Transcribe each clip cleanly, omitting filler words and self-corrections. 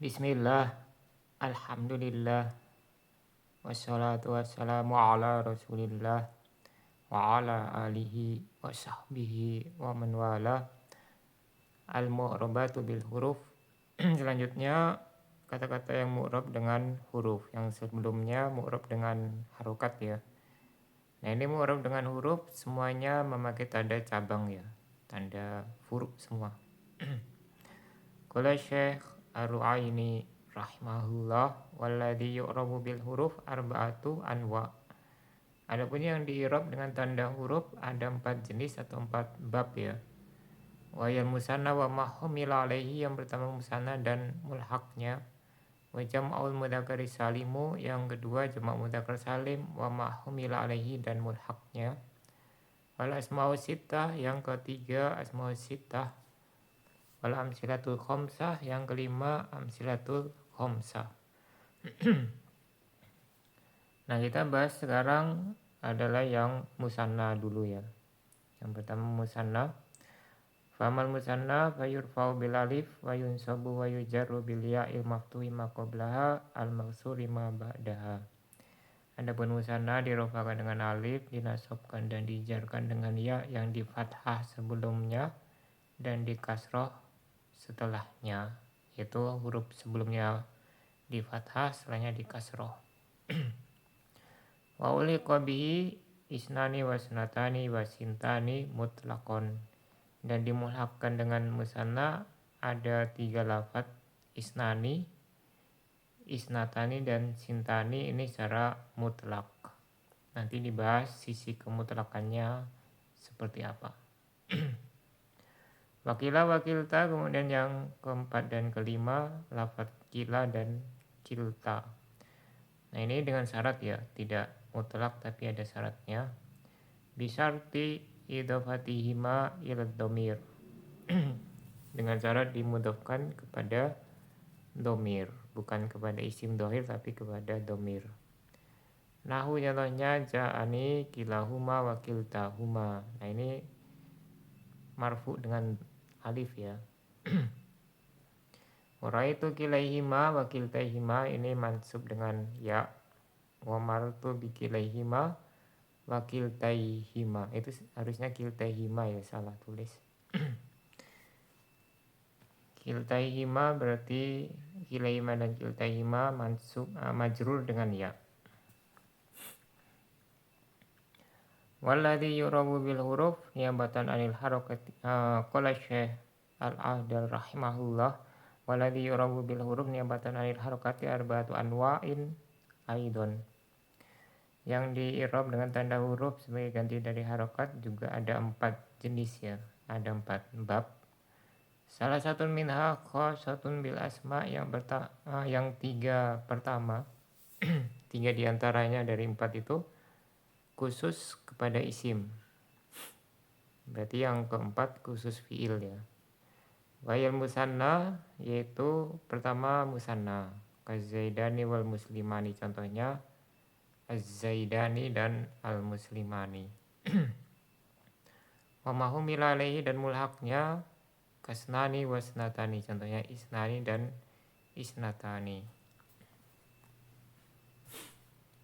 Bismillah, alhamdulillah, wassalatu wassalamu ala rasulillah, wa ala alihi wa sahbihi wa man wala. Al-mu'rabatu bil huruf. Selanjutnya kata-kata yang mu'rab dengan huruf. Yang sebelumnya mu'rab dengan harokat ya. Nah ini mu'rab dengan huruf semuanya memakai tanda cabang ya. Tanda furuk semua. Qala Syekh Ar-Ru'aini rahimahullah walladhi yu'rabu bil huruf arba'atu anwa. Adapun yang diirab dengan tanda huruf ada 4 jenis atau 4 bab ya. Wa yal musanna wa ma humila alaihi, yang pertama musanna dan mulhaqnya. Wa jam'ul mudzakkari salimu, yang kedua jamak mudzakkar salim, wa ma humila alaihi dan mulhaqnya. Wal asma'u sittah, yang ketiga asma'u sittah. Wal amsilatul khomsah, yang kelima amsilatul khomsah. Nah kita bahas sekarang adalah yang musanna dulu ya. Yang pertama musanna. Famal musanna fayurfa'u bil alif wa yunsabu wa yujarru bil ya'il maftuhi ma qablaha al maksuri ma ba'daha. Adapun musanna dirofakan dengan alif, dinasabkan dan dijarkan dengan ya yang di fathah sebelumnya dan di kasroh setelahnya, yaitu huruf sebelumnya di fathah, setelahnya di kasroh. Wa uliqa bihi isnani wa sunatani wa sintani mutlaqon, dan dimulhakkan dengan musanna ada 3 lafaz, isnani, isnatani dan sintani, ini secara mutlak. Nanti dibahas sisi kemutlakannya seperti apa. Wakila wakilta, kemudian yang keempat dan kelima lafaz kila dan kilta. Nah ini dengan syarat ya, tidak mutlak tapi ada syaratnya. Bisarti idhofatihima ilad domir. Dengan syarat dimudofkan kepada domir, bukan kepada isim dohir tapi kepada domir. Nahu contohnya ja'ani kilahuma wa kiltahuma. Nah ini marfu dengan alif ya. Waraitu kilaihima wa kiltaihima, ini mansub dengan ya. Wa martu bi kilaihima wa kiltaihima, itu harusnya kiltaihima ya, salah tulis. Kiltaihima berarti kilaihima dan kiltaihima mansub majrur dengan ya. Walladhi yurabu bil huruf niyabatan anil harakati. Qala Syekh Al-Ahdal rahimahullah, walladhi yurabu bil huruf niyabatan anil harakati arba'atu anwa'in aidon. Yang di-i'rab dengan tanda huruf sebagai ganti dari harokat juga ada 4 jenis ya, ada 4 bab. Salah satu minha khasatun bil asma, yang 3 pertama 3 diantaranya dari 4 itu khusus kepada isim. Berarti yang keempat khusus fiil ya. Wayal musanna, yaitu pertama musanna, kazaidani wal muslimani, contohnya az-zaidani dan al-muslimani. Wa mahumila alaihi, dan mulhaknya kasnani wasnatani, contohnya isnani dan isnatani.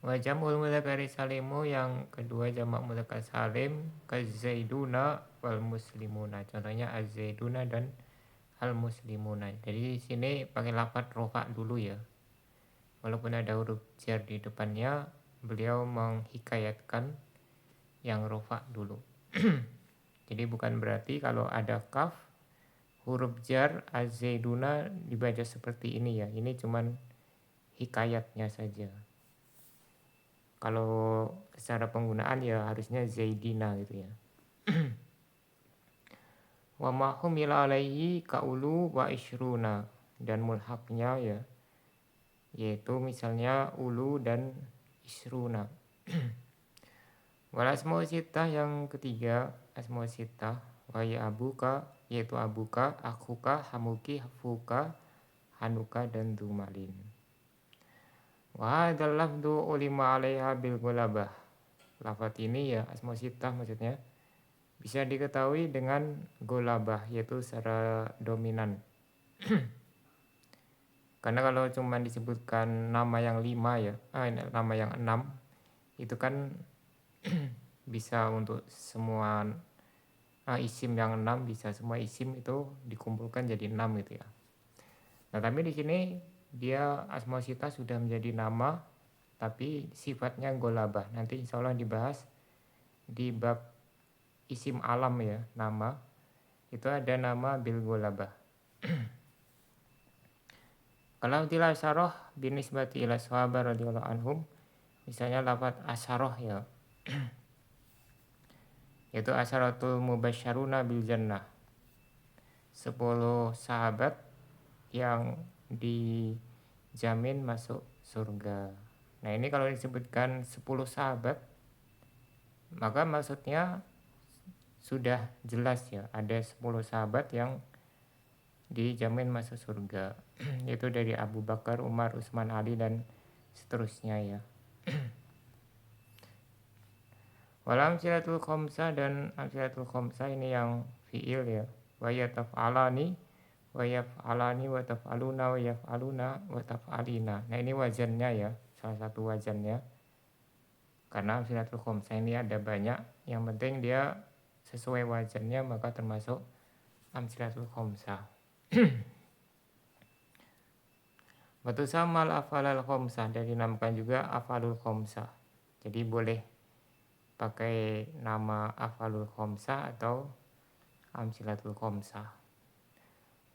Wa jam'ul mudzakkari salimu, yang kedua jamak mudzakkar salim, kazaiduna wal muslimuna, contohnya az-zaiduna dan al-muslimuna. Jadi di sini pakai lafaz rofa dulu ya. Walaupun ada huruf jar di depannya, beliau menghikayatkan yang rofa dulu. Jadi bukan berarti kalau ada kaf huruf jar az-zaiduna dibaca seperti ini ya. Ini cuman hikayatnya saja. Kalau secara penggunaan ya harusnya zaidina gitu ya. Wa ma humila alaihi kaulu wa ishruna, dan mulhaknya ya, yaitu misalnya ulu dan isruna. Wal asma'u sittah, yang ketiga asma'u sittah, wa ya abuka, yaitu abuka, akhuka, hamuki, hafuka, hanuka dan dumalin. Wa hadzal lafdhu ulima 'alaiha bil ghalabah. Lafaz ini ya asma'u sittah maksudnya bisa diketahui dengan ghalabah, yaitu secara dominan. Karena kalau cuma disebutkan nama yang 5 ya, nama yang 6 itu kan bisa untuk semua isim yang 6, bisa semua isim itu dikumpulkan jadi 6 gitu ya. Nah, tapi di sini dia asma sita sudah menjadi nama tapi sifatnya golabah. Nanti insya Allah dibahas di bab isim alam ya, nama. Itu ada nama bil golabah. Kalau tila asyarah binisbati ila sahabat radhiyallahu anhum, misalnya lafaz asyarah ya, yaitu asyaratul mubasysyaruna bil jannah. 10 sahabat yang dijamin masuk surga. Nah, ini kalau disebutkan 10 sahabat, maka maksudnya sudah jelas ya, ada 10 sahabat yang dijamin masuk surga. Yaitu dari Abu Bakar, Umar, Utsman, Ali dan seterusnya ya. Walam silatul khomsa, dan amsilatul khomsa ini yang fiil ya. Wa yataf'alani wa yaf'alani wa taf'aluna wa yaf'aluna wa taf'alina. Nah, ini wazannya ya, salah satu wazannya. Karena amsilatul khomsa ini ada banyak, yang penting dia sesuai wazannya maka termasuk amsilatul khomsa. Batu samal afalal khomsa, dan dinamakan juga afalul khomsa. Jadi boleh pakai nama afalul khomsa atau amsilatul khomsa.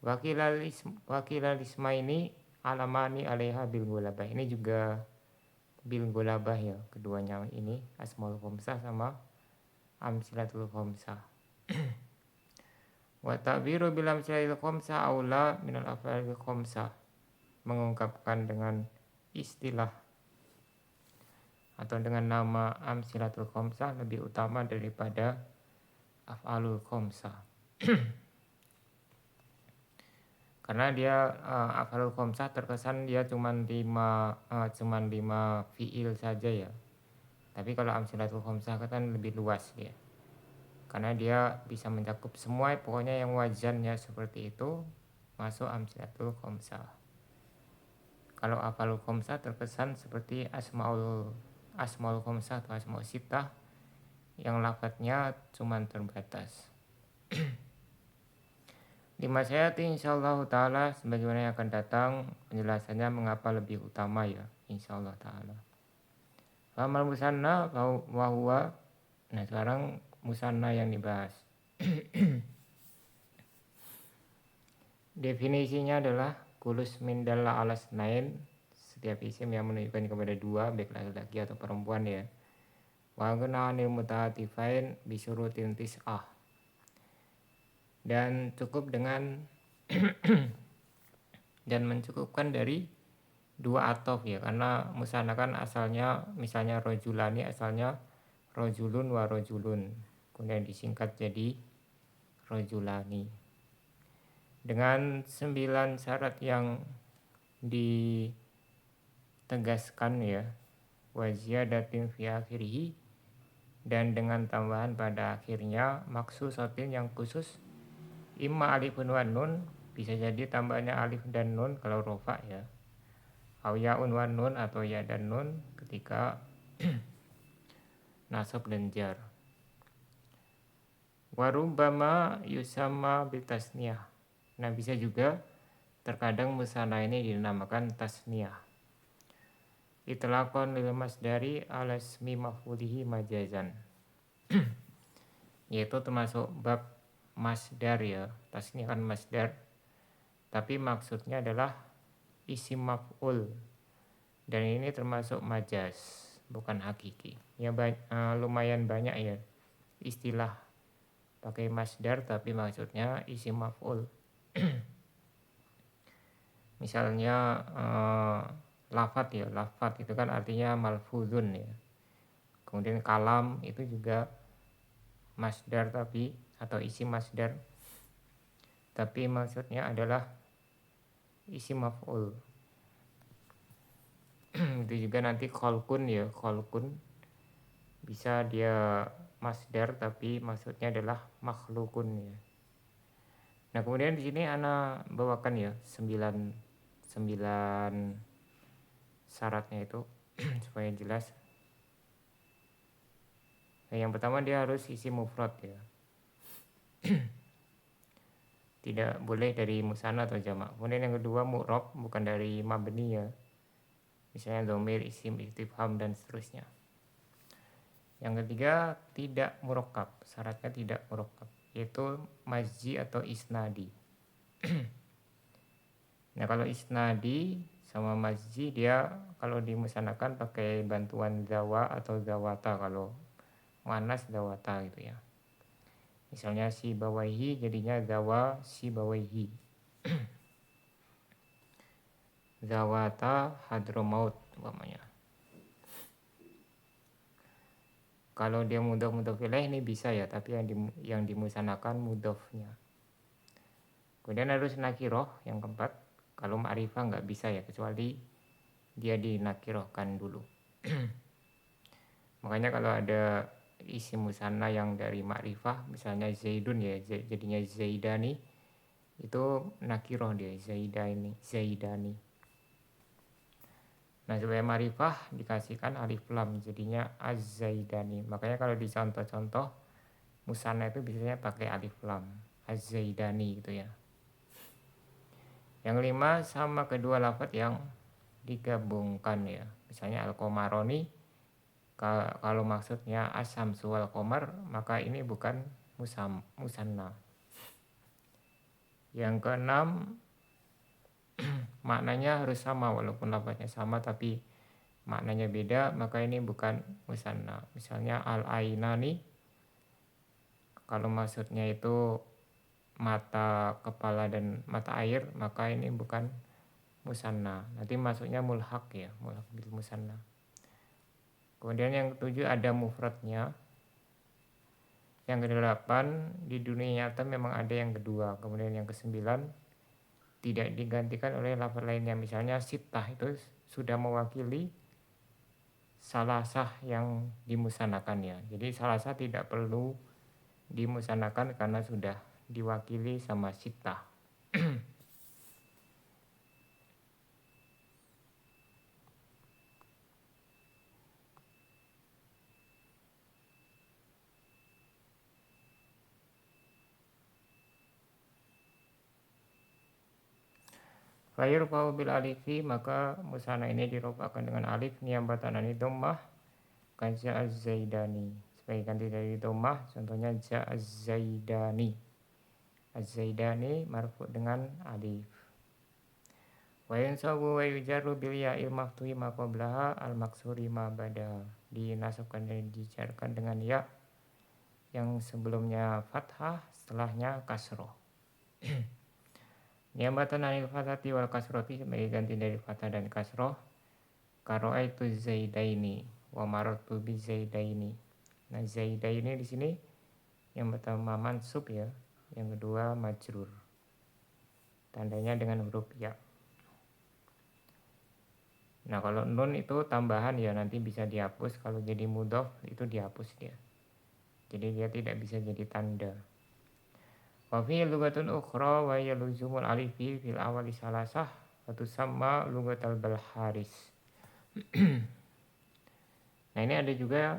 Wakilal isma ini alamani alaiha bil golabah. Ini juga bil golabah ya, keduanya ini asmaul khomsa sama amsilatul khomsa. Wa ta'biru bil amsilatul khomsa aula minal afalil khomsa. Mengungkapkan dengan istilah atau dengan nama amsilatul khomsa lebih utama daripada af'alul khomsa. Karena dia af'alul khomsa terkesan dia cuman 5 fiil saja ya. Tapi kalau amsilatul khomsa kan lebih luas dia. Karena dia bisa mencakup semua, pokoknya yang wazannya seperti itu masuk amsilatul khomsa. Kalau af'alul khomsa terkesan seperti asmaul khomsa atau asmaul sitah yang lafadznya cuma terbatas. Di masyayati insyaallah ta'ala, sebagaimana yang akan datang penjelasannya mengapa lebih utama ya, insyaallah ta'ala. Famal musanna wa huwa. Nah, sekarang musanna yang dibahas. Definisinya adalah kulus min dalla alas nain, setiap isim yang menunjukkan kepada dua, baik laki-laki atau perempuan ya. Wa guna'anil muta'atifain bisurutin tis'ah. Dan cukup dengan dan mencukupkan dari 2 atof ya, karena musanna kan asalnya misalnya rojulani, asalnya rojulun wa rojulun, kemudian disingkat jadi rojulani. Dengan 9 syarat yang ditegaskan ya, wa ziyadatin fi akhirih, dan dengan tambahan pada akhirnya, maksusatin yang khusus, imma alifun wa nun, bisa jadi tambahnya alif dan nun kalau rofa ya, au yaun wa nun, atau ya dan nun ketika nasab dan jar. Warubama yusama bitasniyah. Nah, bisa juga terkadang musanna ini dinamakan tasniyah. Itlaqan lil masdari ala ismi maf'ulihi majazan. Yaitu termasuk bab masdar ya. Tasniyah kan masdar, tapi maksudnya adalah isim maf'ul. Dan ini termasuk majaz, bukan hakiki. Ya lumayan banyak ya istilah pakai masdar tapi maksudnya isim maf'ul. Misalnya lafat ya, lafat itu kan artinya malfuzun ya. Kemudian kalam itu juga masdar tapi, atau isim masdar, tapi maksudnya adalah isim maf'ul. Itu juga nanti kholkun ya, kholkun bisa dia masdar tapi maksudnya adalah makhlukun ya. Nah, kemudian di sini ana bawakan ya 9 9 syaratnya itu supaya jelas. Nah, yang pertama dia harus isi mufrad ya. Tidak boleh dari musanna atau jamak. Kemudian yang kedua mu'rab, bukan dari mabni ya. Misalnya dhamir, isim, istifham dan seterusnya. Yang ketiga tidak murakkab, syaratnya tidak murakkab, yaitu mazji atau isnadi. Nah kalau isnadi sama mazji dia kalau dimusanakan pakai bantuan zawa atau zawata, kalau muannas zawata gitu ya. Misalnya si bawaihi jadinya zawa si bawaihi. Zawata hadromaut umpamanya. Kalau dia mudhof ilaih ini bisa ya, tapi yang dimusanakan mudhofnya. Kemudian harus nakiroh yang keempat. Kalau ma'rifah nggak bisa ya, kecuali dia dinakirohkan dulu. Makanya kalau ada isim musanna yang dari ma'rifah, misalnya Zaidun ya, jadinya Zaidani, itu nakiroh dia, Zaidani. Nah supaya ma'rifah dikasihkan alif lam, jadinya Az-Zaidani. Makanya kalau di contoh-contoh musanna itu biasanya pakai alif lam, Az-Zaidani gitu ya. Yang kelima sama kedua lafadz yang digabungkan ya. Misalnya al-qomaroni, kalau maksudnya as-samsu wal qomar, maka ini bukan musanna. Yang keenam maknanya harus sama, walaupun lafadznya sama tapi maknanya beda, maka ini bukan musanna. Misalnya al-ainani, kalau maksudnya itu mata, kepala dan mata air, maka ini bukan musanna. Nanti masuknya mulhaq ya, mulhaq bil musanna. Kemudian yang ketujuh ada mufradnya. Yang kedelapan di dunia nyata memang ada yang kedua. Kemudian yang kesembilan tidak digantikan oleh lafaz lainnya. Misalnya sittah itu sudah mewakili salasah yang dimusanakan ya. Jadi salasah tidak perlu dimusanakan karena sudah diwakili sama sittah. Fayurfa'u bil alifi, maka musanna ini dirofakkan dengan alif niyabatan ani dhammah ka az-zaidani, sebagai ganti dari dhammah, contohnya az-zaidani. Az-zaidani marfu dengan alif. Wa yansabu wa yujarru bil ya'il maftuhi ma qablaha al maksuri ma bada, dinasabkan dan dijarkan dengan ya yang sebelumnya fathah, setelahnya kasroh. Niyabatan anil fathati wal kasroti, sebagai ganti dari fathah dan kasroh. Karo'aitu zaidaini wa marartu bi zaidaini. Nah zaidaini di sini yang pertama mansub ya, yang kedua majrur. Tandanya dengan huruf ya. Nah kalau nun itu tambahan ya, nanti bisa dihapus, kalau jadi mudhof itu dihapus dia. Jadi dia tidak bisa jadi tanda. Wa fi lugatun ukhra wa hiya luzumul alifi fil awali salasah wa tusamma lugatal balharis. Nah ini ada juga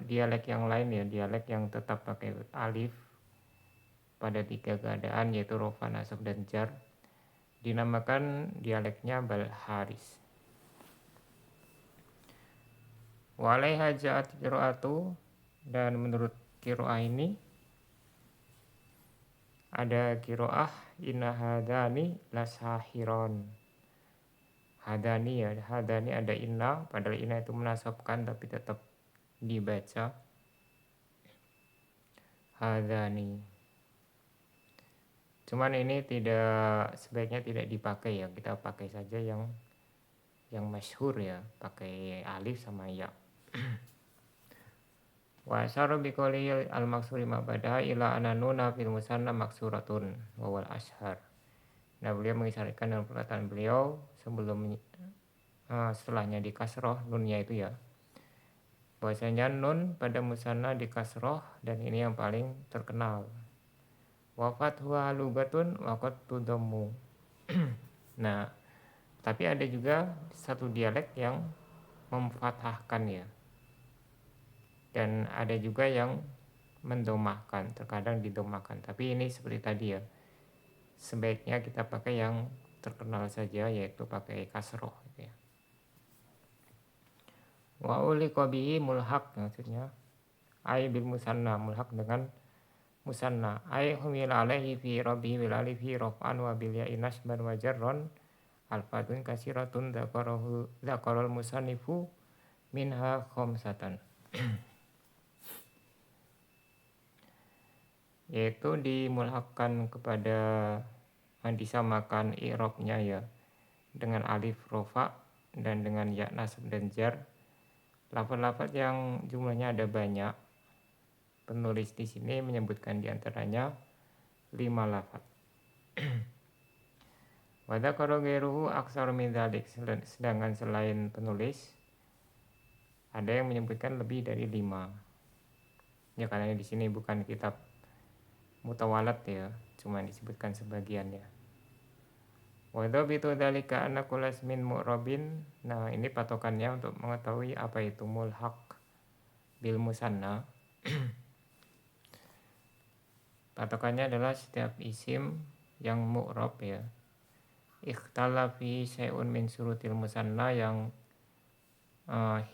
dialek yang lain ya, dialek yang tetap pakai alif pada 3 keadaan, yaitu rofa, nasab dan jar. Dinamakan dialeknya balharis. Wa alaiha ja'at qira'atu, dan menurut qira'ah ini ada qira'ah inna hadani lasahiron. Hadani ya, hadani ada inna, padahal inna itu menasabkan tapi tetap dibaca hadani. Cuman ini sebaiknya tidak dipakai ya, kita pakai saja yang masyhur ya, pakai alif sama ya. Wa asyara biqouli al maksuri ma bada ila ananuna fil musanna maksuratun wa wal ashar. Nah beliau mengisyaratkan dengan perkataan beliau setelahnya di kasroh nunnya itu ya, bahwasanya nun pada musanna di kasroh, dan ini yang paling terkenal. Wa fathuha lugatun wa qad tudammu. Nah Tapi ada juga satu dialek yang memfathahkan ya. Dan ada juga yang mendomahkan, terkadang didomahkan. Tapi ini seperti tadi ya. Sebaiknya kita pakai yang terkenal saja, yaitu pakai kasroh gitu ya. Wa uli qabihi mulhaq, maksudnya ai bil musanna, mulhaq dengan musanna, ai humil alaihi fi rabbihi bil alifi raf'an wa bil ya'i nasban wa jarron alfatun kasiratun dzakarul musannifu minha khamsatan. Yaitu dimulhakkan kepada disamakan i'rabnya ya dengan alif rofa dan dengan ya nasab dan jar. Lafaz-lafaz yang jumlahnya ada banyak. Penulis di sini menyebutkan diantaranya 5 lafaz. Wa dzakara ghairuhu aksar min dzalik, sedangkan selain penulis ada yang menyebutkan lebih dari 5. Ya karena di sini bukan kitab mutawalat ya, cuma disebutkan sebagian ya. Wa dhabitu dzalika anna kullu ismin mu'rabin. Nah, ini patokannya untuk mengetahui apa itu mulhaq bil musanna. Patokannya adalah setiap isim yang mu'rab ya, ikhtala fi syai'un min syurutil musanna, yang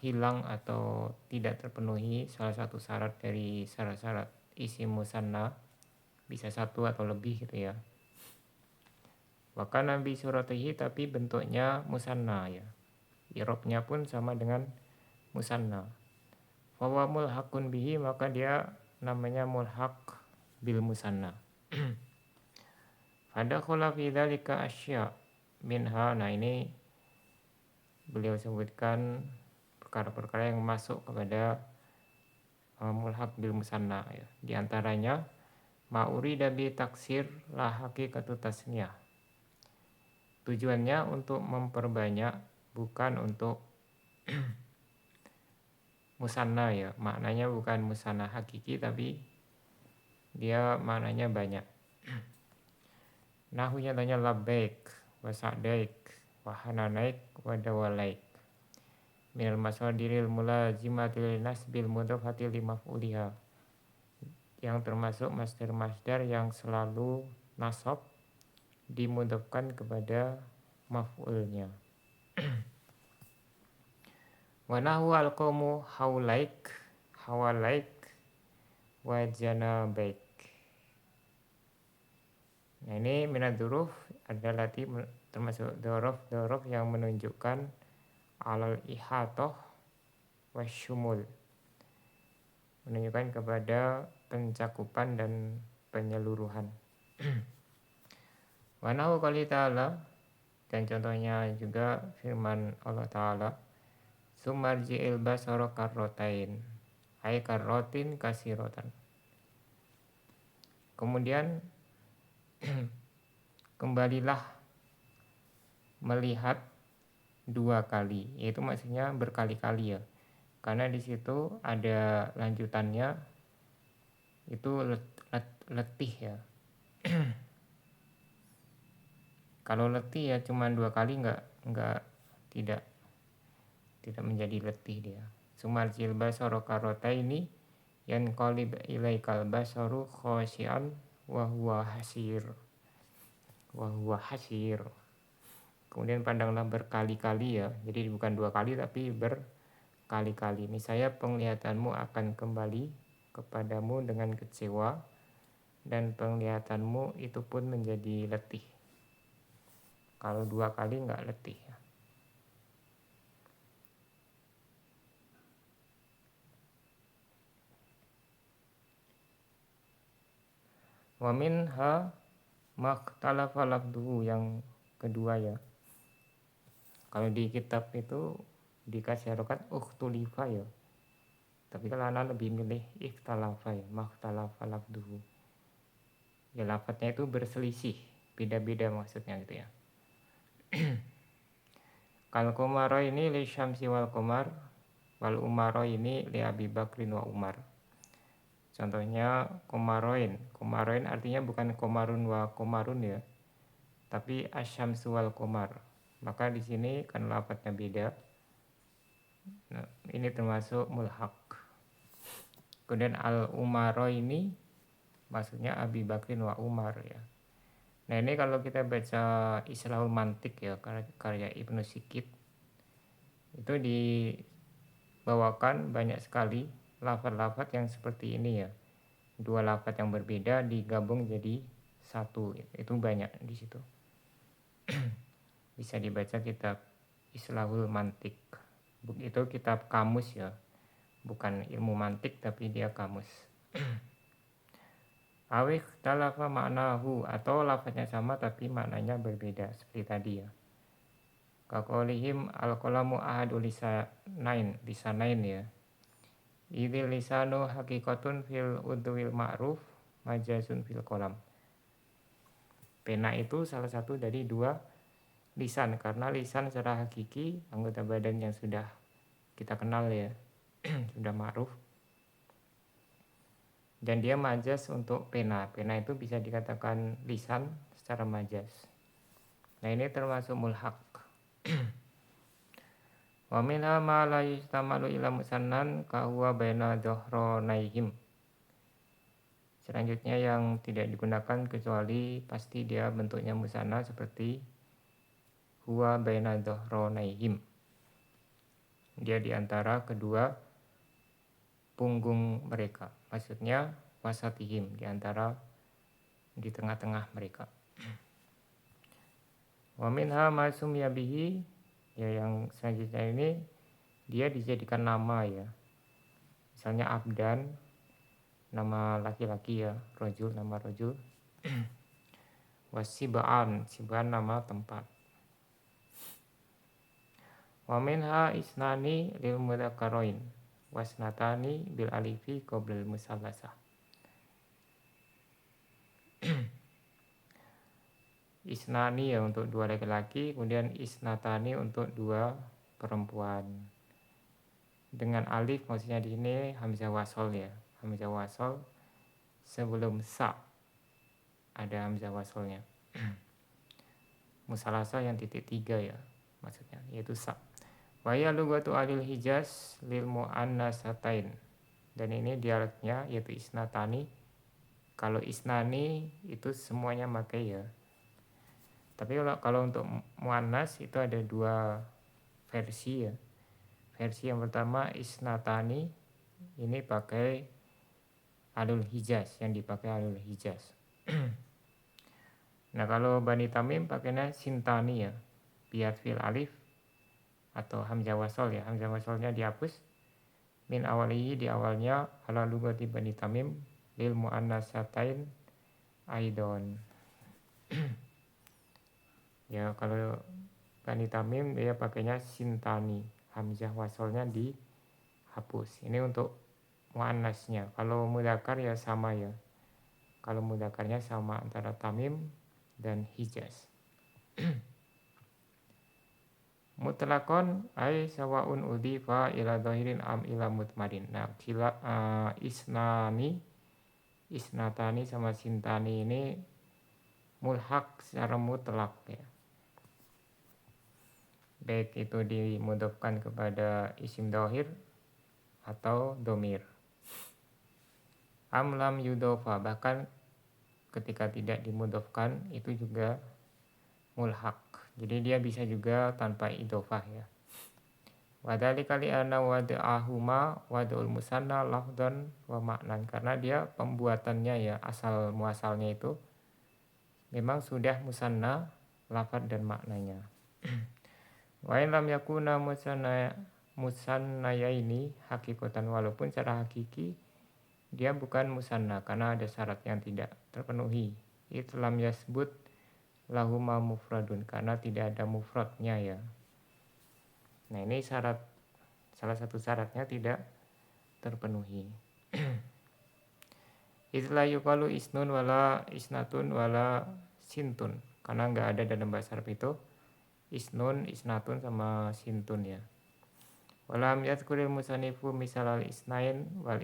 hilang atau tidak terpenuhi salah satu syarat dari syarat-syarat isim musanna, bisa satu atau lebih gitu ya. Bahkan nabi suratihi, tapi bentuknya musanna ya, i'rabnya pun sama dengan musanna. Fawa mulhaqun bihi, maka dia namanya mulhaq bil musanna. Fadakhala fi dzalika asya minha. Nah, ini beliau sebutkan perkara-perkara yang masuk kepada mulhaq bil musanna ya. Di antaranya ma'urida bi taksir la haqiqatu tasniyah. Tujuannya untuk memperbanyak, bukan untuk musanna ya. Maknanya bukan musanna hakiki, tapi dia maknanya banyak. Nahunya tanya labbaik wa sa'daik wa hananaik wa dawalaik minal masadiril mulazimatil nasbil mudhafati li maf'uliha, yang termasuk masdar-masdar yang selalu nasab dimudhafkan kepada maf'ulnya. Wa nahu alqaumu haulaik hawalaik wa janabaik. Nah, ini minad dzuruf adalah termasuk dzuruf yang menunjukkan alal ihatah wasyumul, menunjukkan kepada pencakupan dan penyeluruhan. Wa nahu qouli ta'ala, dan contohnya juga firman Allah Ta'ala, sumarji'il basara karrotain, ay karrotin kasirotan. Kemudian kembalilah melihat 2 kali, yaitu maksudnya berkali-kali ya, karena di situ ada lanjutannya, itu letih ya. Kalau letih ya cuma 2 kali tidak menjadi letih dia. Sumarjil basara karrotaini yanqalib ilaikal basaru khashian wa huwa hasir. Kemudian pandanglah berkali-kali ya, jadi bukan 2 kali tapi berkali-kali. Niscaya penglihatanmu akan kembali kepadamu dengan kecewa, dan penglihatanmu itu pun menjadi letih. Kalau 2 kali enggak letih ya. Wa minha makhtalafa lafduhu, yang kedua ya. Kalau di kitab itu dikasih harokat ukhtulifa ya, tapi kalau anak lebih milih ikhtalafa ya, makhtalafa lafduhu. Ya lafadznya itu berselisih, beda-beda maksudnya gitu ya. Kal komaro ini li syamsi wal komar, wal umaro ini li Abi Bakrin wa Umar. Contohnya komaroin artinya bukan komarun wa komarun ya, tapi asyamsu wal komar. maka di sini kan lafadznya beda. Nah, ini termasuk mulhaq. Kemudian al-umaro ini maksudnya Abi Bakrin wa Umar ya. Nah ini kalau kita baca Islahul Mantik ya, karya Ibnu Sikit, itu dibawakan banyak sekali lafaz-lafaz yang seperti ini ya. Dua lafaz yang berbeda digabung jadi satu, itu banyak di situ. Bisa dibaca kitab Islahul Mantik. Itu kitab kamus ya, bukan ilmu mantik tapi dia kamus. Awih talafa maknahu, atau lafaznya sama tapi maknanya berbeda seperti tadi ya. Kakolihim al-qalamu ahadu lisanain ya. Idil lisanu hakikatun fil udwil ma'ruf majazun fil kolam. Pena itu salah satu dari dua lisan, karena lisan secara hakiki anggota badan yang sudah kita kenal ya, sudah ma'ruf. Dan dia majas untuk pena. Pena itu bisa dikatakan lisan secara majas. Nah ini termasuk mulhaq. Wa minha ma la yustamalu ila musannan ka huwa baina dhahronaihim. Selanjutnya yang tidak digunakan kecuali pasti dia bentuknya musanna seperti huwa baina dhahronaihim. Dia di antara kedua punggung mereka. Maksudnya wasatihim, di tengah-tengah mereka. Wa minha ma sumya bihi, ya yang selanjutnya ini dia dijadikan nama ya. Misalnya abdan, nama laki-laki ya, rojul, nama rojul. Wasibaan, sibaan nama tempat. Wa minha isnani lil mudzakkarain wasnatani bil alifi qoblal musallasah. Isnani ya untuk dua laki-laki, kemudian isnatani untuk dua perempuan. Dengan alif maksudnya di sini hamzah wasol ya. Hamzah wasol sebelum sa ada hamzah wasolnya. Musallasah yang titik 3 ya maksudnya, yaitu sa. Wa ya lugatu alil Hijaz lil muannasatain. Dan ini dialeknya yaitu isnatani. Kalau isnani itu semuanya pakai ya. Tapi kalau untuk muannas itu ada dua versi ya. Versi yang pertama isnatani, ini pakai alul Hijaz, yang dipakai alul Hijaz. Nah kalau Bani Tamim pakainya sintani ya, biat fil alif atau hamzah wasol ya, hamzah wasolnya dihapus. Min awalihi, di awalnya, ala lugati Bani Tamim lil muannasatain aidon. Ya kalau Bani Tamim dia pakainya sintani, hamzah wasolnya dihapus. Ini untuk muannasnya. Kalau mudzakkar ya sama ya. Kalau mudzakarnya sama antara Tamim dan Hijaz. Mutlaqon ay sawaun udhifa ila dhahirin am ila mutmarin. Nah, isnatani sama sintani ini mulhaq secara mutlak ya. Baik itu dimudhofkan kepada isim dhahir atau domir. Am lam yudhofa, bahkan ketika tidak dimudhofkan itu juga mulhaq. Jadi dia bisa juga tanpa idhofah ya. Wadhalika li'anna wada'ahuma wada'ul musanna lafdhan wa maknan. Karena dia pembuatannya ya, asal muasalnya itu memang sudah musanna, lafad dan maknanya. Wa in lam yakuna musannaya ini hakikatan, walaupun secara hakiki dia bukan musanna karena ada syarat yang tidak terpenuhi. Itlam yasbut lahuma mufradun, karena tidak ada mufradnya ya. Nah ini salah satu syaratnya tidak terpenuhi. Itla yukalu isnun wala isnatun wala sintun, karena nggak ada dalam bahasa Arab itu isnun, isnatun sama sintun ya. Walam yadkuril musanifu misal al isnain wal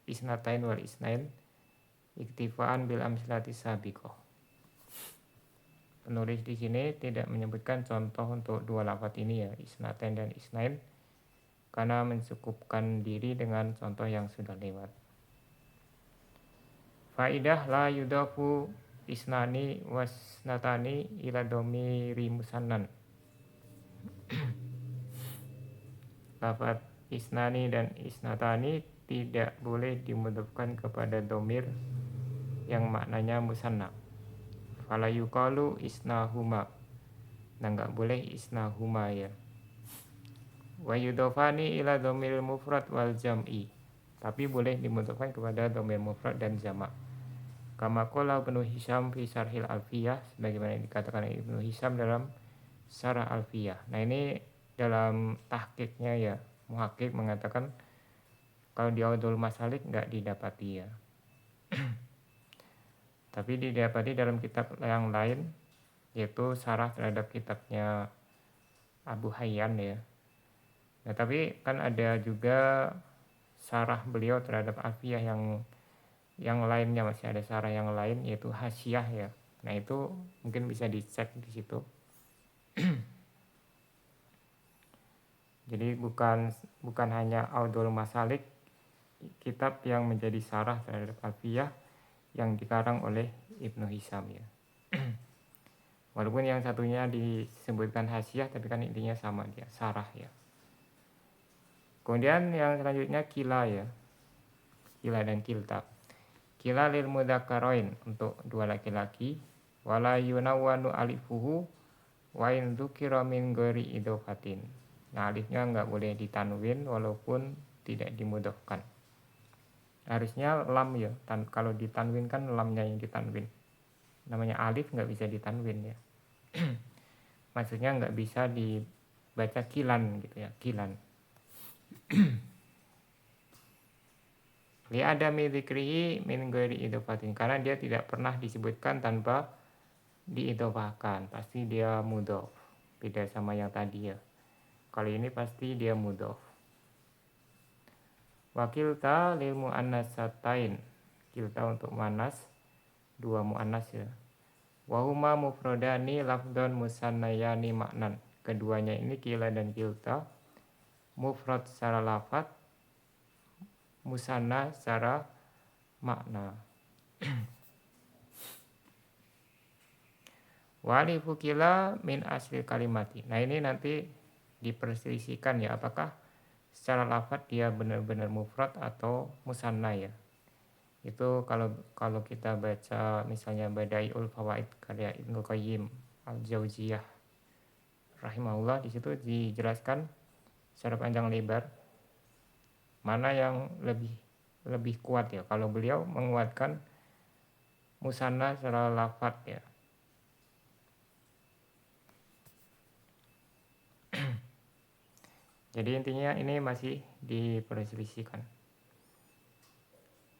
isnatain wal isnain iktifaan bil amsilati sabiqoh. penulis di sini tidak menyebutkan contoh untuk dua lafadz ini ya, isnatain dan isnain, karena mencukupkan diri dengan contoh yang sudah lewat. Faidah la yudafu isnani wasnatani ila domiri musannan. Lafadz isnani dan isnatani tidak boleh dimudofkan kepada domir yang maknanya musanna. Fala yuqalu isnahuma. Nah, nggak boleh isnahuma ya. Wa yudofani ila domir mufrad wal jam'i. Tapi boleh dimudofkan kepada domir mufrad dan jamak. Kama qala Ibnu Hisham fi Syarhil Alfiyah, sebagaimana dikatakan Ibnu Hisham dalam Syarah Alfiyah. Nah, ini dalam tahqiqnya ya, muhakkik mengatakan kalau di Audul Masalik nggak didapati ya. Tapi didapati dalam kitab yang lain, yaitu syarah terhadap kitabnya Abu Hayyan ya. Nah, tapi kan ada juga syarah beliau terhadap Alfiyah yang lainnya, masih ada syarah yang lain yaitu Hasyiah ya. Nah, itu mungkin bisa dicek di situ. Jadi bukan hanya Audul Masalik, kitab yang menjadi syarah terhadap Alfiyah yang dikarang oleh Ibnu Hisham ya. Walaupun yang satunya disebutkan Hasyiah, tapi kan intinya sama dia, syarah ya. Kemudian yang selanjutnya kila ya. Kila dan kilta. Kila lil mudzakkarain untuk dua laki-laki, wala yunawwanu alifuhu wa in dzukira min ghairi idhofatin. Nah, alifnya enggak boleh ditanwin walaupun tidak dimudhofkan. Harusnya lam ya. Kalau ditanwin kan lamnya yang ditanwin. Namanya alif enggak bisa ditanwin ya. Maksudnya enggak bisa dibaca kilan gitu ya, kilan. Li adami dzikrihi min ghairi idhofatin, karena dia tidak pernah disebutkan tanpa diidhofahkan, pasti dia mudhof. Beda sama yang tadi ya. Kali ini pasti dia mudhof. Wa kilta lil muannatsatain. Kilta untuk muannas, dua muannas ya. Wa huma mufradani lafdhan musannayani maknan. Keduanya ini kila dan kilta mufrad secara lafaz, musanna secara makna. Walifu kila min asli kalimati. Nah, ini nanti diperselisihkan ya, apakah secara lafaz dia benar-benar mufrad atau musanna ya. Itu kalau kita baca misalnya Bada'iul Fawaid karya Ibnu Qayyim Al-Jauziyah rahimahullah, di situ dijelaskan secara panjang lebar mana yang lebih kuat ya. Kalau beliau menguatkan musanna secara lafaz ya. Jadi intinya ini masih diperselisihkan.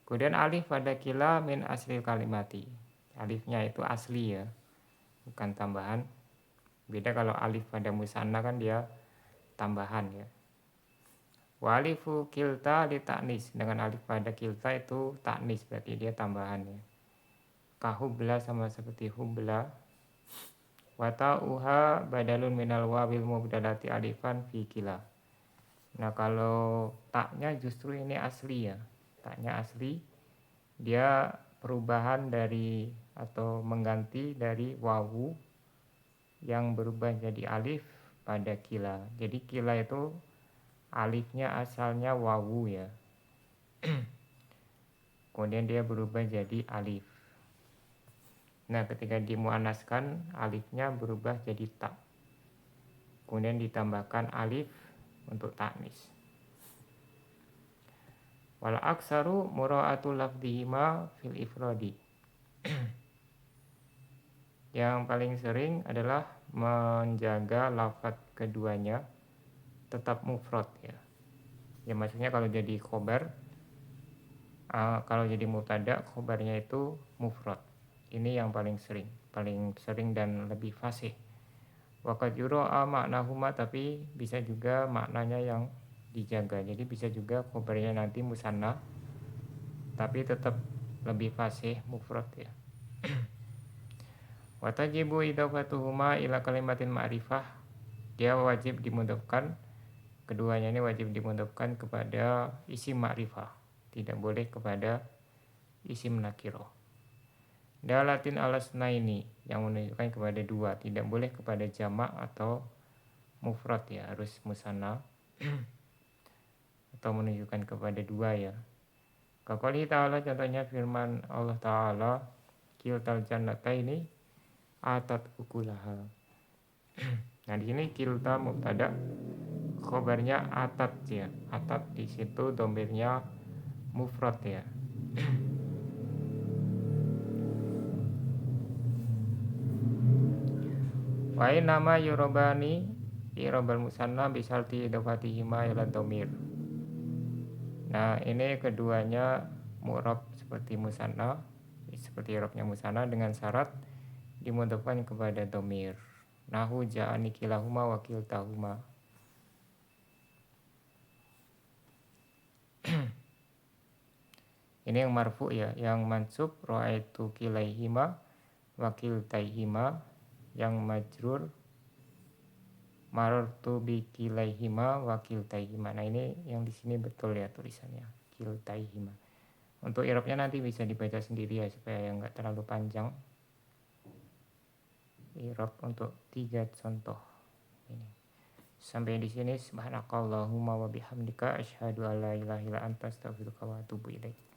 Kemudian alif pada kila min asli kalimati. Alifnya itu asli ya, bukan tambahan. Beda kalau alif pada musanna kan dia tambahan ya. Wa alifu kilta li ta'nis. Dengan alif pada kilta itu ta'nis, berarti dia tambahan ya. Kahubla sama seperti hubla. Wa ta'uha badalun minal wawil mubdalati alifan fi kila. Nah, kalau taknya justru ini asli ya. Taknya asli, dia perubahan dari atau mengganti dari wawu yang berubah jadi alif pada kila. Jadi kila itu alifnya asalnya wawu ya. Kemudian dia berubah jadi alif. Nah, ketika dimuannaskan, alifnya berubah jadi tak. Kemudian ditambahkan alif untuk taknis. Wal aksaru mura'atul lafdhihima fil ifradi. Yang paling sering adalah menjaga lafaz keduanya tetap mufrad ya. Ya, maksudnya kalau jadi khobar, kalau jadi mubtada, khobarnya itu mufrad. Ini yang paling sering dan lebih fasih. Waqad yura'a maknahuma, tapi bisa juga maknanya yang dijaga. Jadi bisa juga khobarnya nanti musanna, tapi tetap lebih fasih mufrad ya. Watajibu idafatuhuma ila kalimatin ma'rifah. Dia wajib dimudofkan, keduanya ini wajib dimudofkan kepada isim ma'rifah, tidak boleh kepada isim nakirah. Dalatin alasnaini, yang menunjukkan kepada dua, tidak boleh kepada jamak atau mufrad ya, harus musanna atau menunjukkan kepada dua ya. Kaqouli ta'ala, contohnya firman Allah Ta'ala, kiltal jannataini atat ukulaha. Nah di sini kilta mubtada, khobarnya atat ya. Atat di situ domirnya mufrad ya. Wa nama yurobani irobal musanna bisalti idafatihima ila domir. Nah ini keduanya mu'rab seperti musanna, seperti irobnya musanna dengan syarat dimudofkan kepada domir. Nahu ja'ani kilahuma wa kiltahuma. Ini yang marfu ya, yang mansub ra'aitu kilaihima wa kiltaihima, yang majrur marartu bi kilaihima wa kiltaihima. Nah ini yang di sini betul ya tulisannya kiltaihima. Untuk i'rabnya nanti bisa dibaca sendiri ya supaya enggak terlalu panjang. I'rab untuk 3 contoh ini. Sampai di sini subhanakallahumma wa bihamdika asyhadu alla ilaha illa anta astaghfiruka wa atubu ilaik.